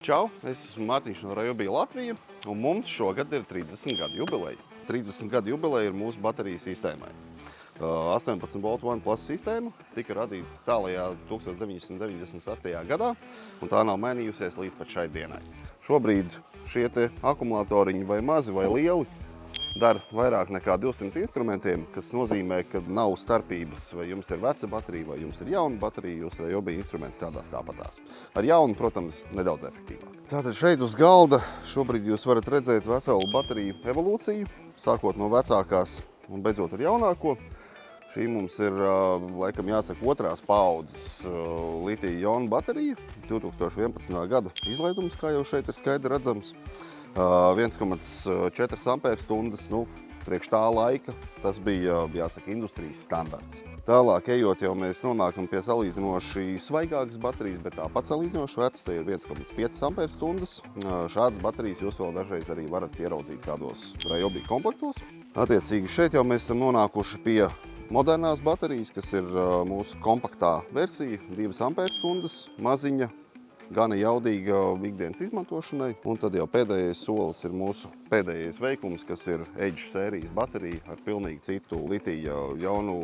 Čau, es esmu Mārtiņš no Ryobi Latvija, un mums šogad ir 30 gadu jubileja. 30 gadu jubileja ir mūsu bateriju sistēmai. 18 volt OnePlus sistēma tika radīta tālajā 1998. gadā, un tā nav mainījusies līdz pat šai dienai. Šobrīd šie te akumulatoriņi vai mazi vai lieli dara vairāk nekā 200 instrumentiem, kas nozīmē, ka nav starpības, vai jums ir veca baterija, vai jums ir jauna baterija, jūs Ryobi instruments strādās tāpatās. Ar jaunu, protams, nedaudz efektīvāk. Tātad šeit uz galda šobrīd jūs varat redzēt veselu bateriju evolūciju, sākot no vecākās un beidzot ar jaunāko. Šī mums ir, laikam jāsaka, otrās paaudzes litija-jona baterija, 2011. gada izlaidums, kā jau šeit ir skaidri redzams. 1,4 amperstundas, priekš tā laika, tas bija, jāsaka, industrijas standarts. Tālāk ejot jau mēs nonākam pie salīdzinoši svaigākas baterijas, bet tāpat salīdzinoši vecs, te ir 1,5 amperstundas. Šādas baterijas jūs vēl dažreiz arī varat ieraudzīt kādos Ryobi komplektos. Attiecīgi šeit jau mēs esam nonākuši pie modernās baterijas, kas ir mūsu kompaktā versija, 2 amperstundas, maziņa, gana jaudīga ikdienas izmantošanai. Un tad jau pēdējais solis ir mūsu pēdējais veikums, kas ir Edge sērijas baterija ar pilnīgi citu litija-jonu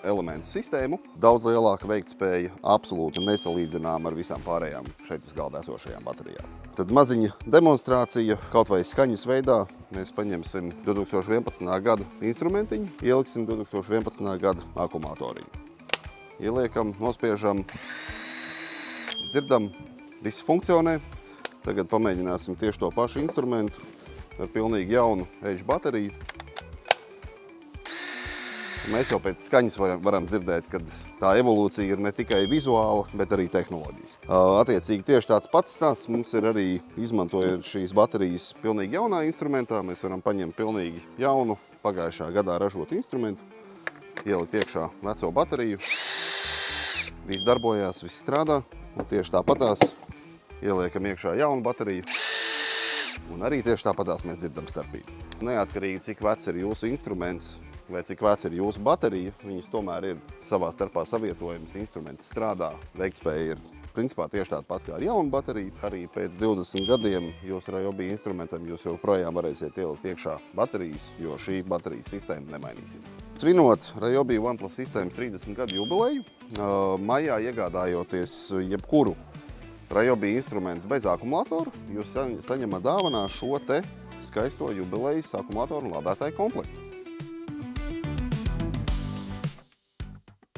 elementu sistēmu. Daudz lielāka veiktspēja, absolūti nesalīdzināma ar visām pārējām šeit uz galda esošajām baterijām. Tad maziņa demonstrācija, kaut vai skaņas veidā. Mēs paņemsim 2011. gada instrumentiņu, ieliksim 2011. gada akumulatoriņu. Ieliekam, nospiežam, dzirdam, viss funkcionē. Tagad pamēģināsim tieši to pašu instrumentu ar pilnīgi jaunu Edge bateriju. Mēs jau pēc skaņas varam dzirdēt, ka tā evolūcija ir ne tikai vizuāla, bet arī tehnoloģiska. Attiecīgi tieši tāds pats stāsts mums ir arī izmantojot šīs baterijas pilnīgi jaunā instrumentā. Mēs varam paņemt pilnīgi jaunu, pagājušā gadā ražotu instrumentu, ielikt iekšā veco bateriju. Viss darbojās, viss strādā. Un tieši tāpatās ieliekam iekšā jaunu bateriju. Un arī tieši tāpatās mēs dzirdam starpību. Neatkarīgi, cik vecs ir jūsu instruments vai cik vecs ir jūsu baterija, viņas tomēr ir savā starpā savietojums, instruments strādā, veiktspēja ir principā tieši tāda pat kā ar jaunu bateriju. Arī pēc 20 gadiem jūsu Ryobi instrumentam jūs joprojām varēsiet ielikt iekšā baterijas, jo šī baterijas sistēma nemainīsies. Svinot Ryobi OnePlus sistēmas 30 gadu jubileju, maijā iegādājoties jebkuru Ryobi instrumentu bez akumulātoru, jūs saņemat dāvanā šo te skaisto jubilejas akumulātoru un lādētāju komplektu.